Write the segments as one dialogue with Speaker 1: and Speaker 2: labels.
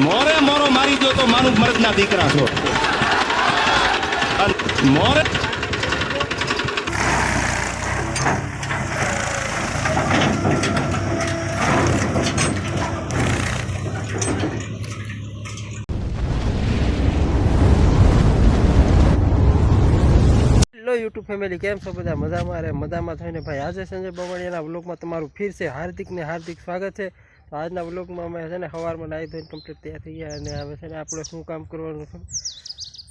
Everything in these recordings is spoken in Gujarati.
Speaker 1: મોરે મોરો મારી દો તો માનું મરદના દીકરા છો. મોરે
Speaker 2: યુટ્યુબ ફેમિલી કેમ છો બધા મજામાં થઈને ભાઈ આજે સંજય બવાડિયાના વ્લોગમાં તમારું ફીર છે હાર્દિક સ્વાગત છે. તો આજના વ્લોગમાં અમે છે ને સવારમાં નાહી ધોઈને કમ્પ્લીટ તૈયાર થઈ ગયા અને હવે છે ને આપણે શું કામ કરવાનું છે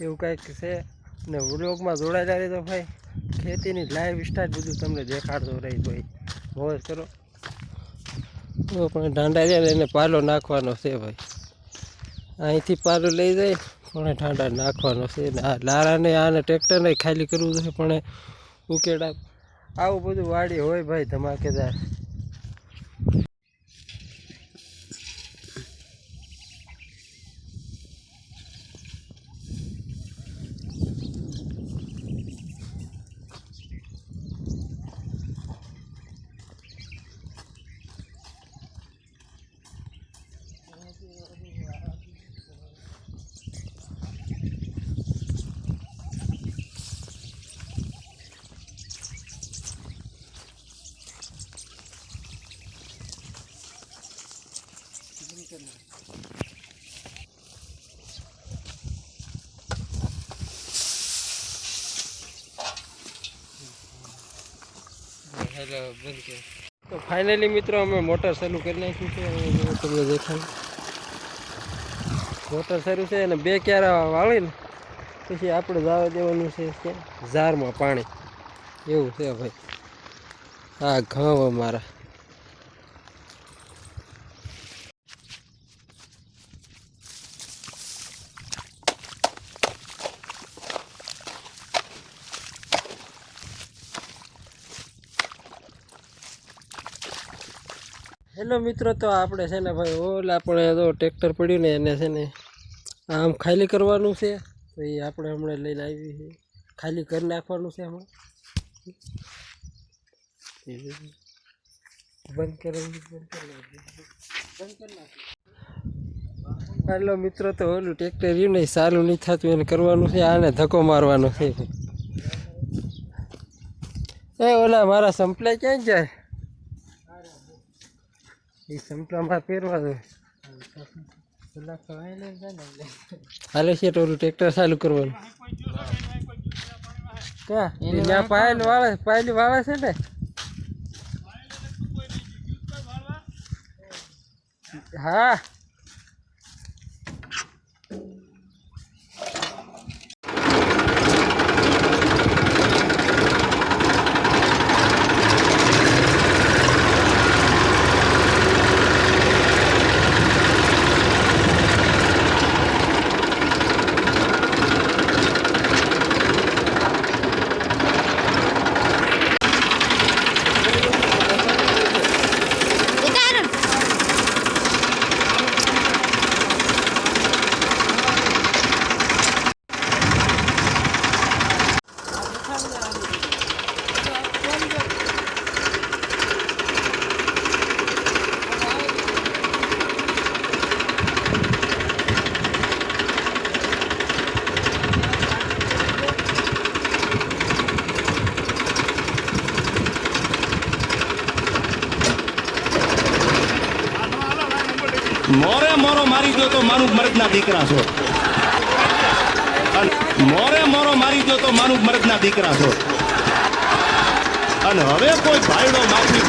Speaker 2: એવું કંઈક છે ને વ્લોગમાં જોડાયેલા રહી તો ભાઈ ખેતીની લાઈવ સ્ટાર્ટ બધું તમને દેખાડતો રહી ભાઈ મોજ કરો. તો પણ ઢાંડા એને પાલો નાખવાનો છે ભાઈ અહીંથી પાલો લઈ જાય પણ ઠાંડા નાખવાનો છે ને આ લારાને આને ટ્રેક્ટરને ખાલી કરવું છે પણ ઉકેડા આવું બધું વાડી હોય ભાઈ ધમાકેદાર. હેલો બંધ કે તો ફાઇનલી મિત્રો અમે મોટર ચાલુ કરી નાખ્યું છે. તમને દેખાય મોટર શરૂ છે અને બે ક્યારા વાળીને પછી આપણે જવા દેવાનું છે ઝારમાં પાણી એવું છે ભાઈ. હા ઘઉં અમારા હેલો મિત્રો. તો આપણે છે ને ભાઈ ઓલા આપણે તો ટ્રેક્ટર પડ્યું ને એને છે ને આમ ખાલી કરવાનું છે તો એ આપણે હમણાં લઈને આવી છે ખાલી કરી નાખવાનું છે હમણાં બંધ કરી હેલો મિત્રો. તો ઓલું ટ્રેક્ટર રહ્યું નહીં સારું નહીં થતું એને કરવાનું છે આને ધક્કો મારવાનો છે. એ ઓલા મારા સંપલાય ક્યાં જાય એ સંપલામાં પહેરવા દો હાલે છે તો ઓલું ટ્રેક્ટર ચાલુ કરવાનું ક્યાં પાયલી વાળે છે ને હા
Speaker 1: મોરે મોરો મારી દો તો માનું મરદના દીકરા છો. મોરે મોરો મારી દો તો માનું મરદના દીકરા છો. અને હવે કોઈ ભાઈડો માફી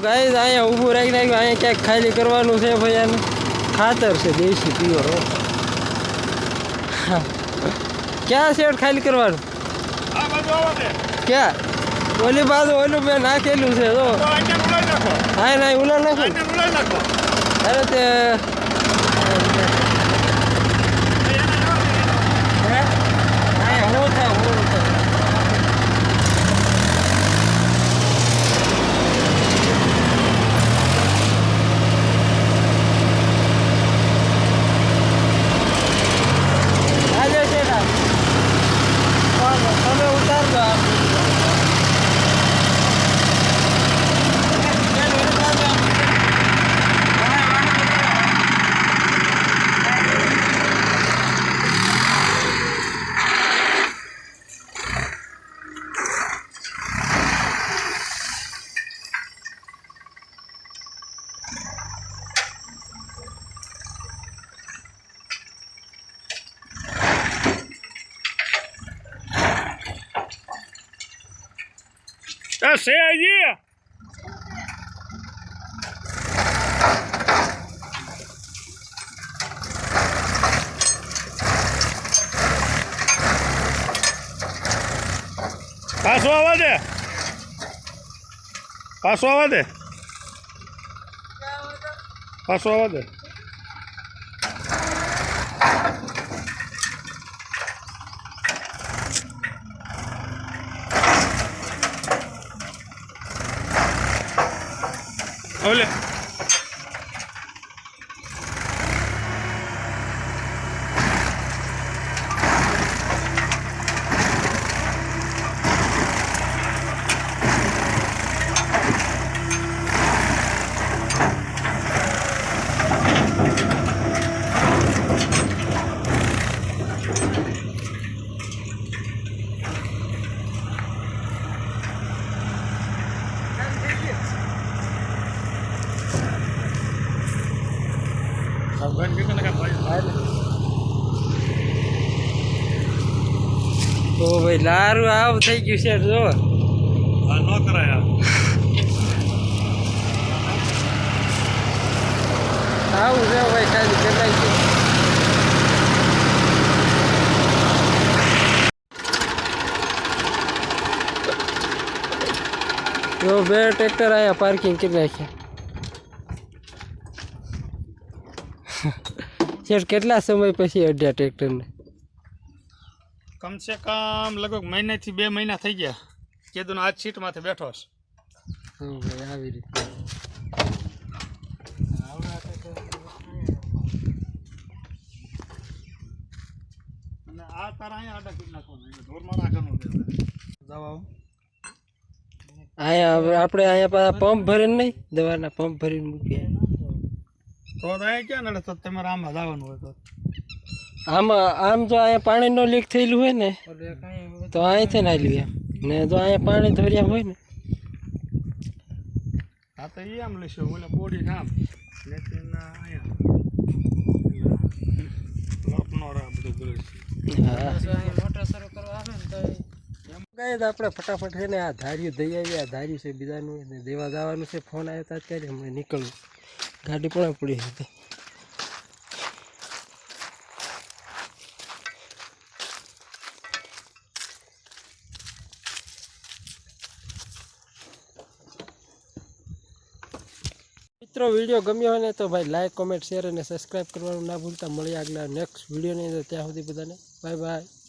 Speaker 2: ગાઈસ અહીંયા ઊભું રાખી રાખ્યું અહીંયા ક્યાંક ખાલી કરવાનું છે ભાઈ આને ખાતર છે દેશી પ્યોર ક્યાં શેડ ખાલી કરવાનું ક્યાં ઓલી બાજુ ઓલું મેં નાખેલું છે તો હા ના ઉલા નાખો અરે તે
Speaker 3: C'est allé. Passo a vade. Passo a vade. Passo a vade. Olha.
Speaker 2: તો ભાઈ લારું આવ થઈ ગયું છે જો
Speaker 3: ન કરાય
Speaker 2: આવું છે ભાઈ ખાલી કરાય છે જો બે ટ્રેક્ટર આયા પાર્કિંગ કરી નાખ્યા શેઠ કેટલા સમય પછી અડ્યા ટ્રેક્ટરને
Speaker 3: કમ સે કમ લગભગ મહિનાથી 2 મહિના થઈ ગયા કીધું આજ સીટમાંથી બેઠો છે
Speaker 2: ભાઈ આવી રીતે
Speaker 3: અને આ તારા અહીંયા આડા કરી નાખવાનું ઢોરમાં નાખવાનું દવા
Speaker 2: અહીંયા આપણે અહીંયા પાછા પંપ ભરીને નહીં દવાના પંપ ભરીને મૂકીએ
Speaker 3: તો અહીંયા ક્યાં નડે તો તમારે આમાં જવાનું હોય તો
Speaker 2: આમાં આમ જો અહીંયા પાણીનો લીક થયેલું હોય ને તો અહીંથી ના લ્યું એમ ને જો અહીંયા પાણી ધોર્યા હોય ને
Speaker 3: હા તો એ આમ લઈશું ઓલા બોડી આમ ને અહીંયા લોપનો રા બધું કરે છે
Speaker 2: આપણે ફટાફટ છે ને આ ધાર્યું દઈ આવી આ ધાર્યું છે બીજાનું ને દેવા જવાનું છે ફોન આવ્યો તાત્કાલિક હમણાં નીકળવું ગાડી પણ પડી હતી મિત્રો વિડીયો ગમ્યો હોય ને તો ભાઈ લાઈક કોમેન્ટ શેર અને સબસ્ક્રાઈબ કરવાનું ના ભૂલતા. મળીએ આગલા નેક્સ્ટ વિડીયોની અંદર. ત્યાં સુધી બધાને બાય બાય.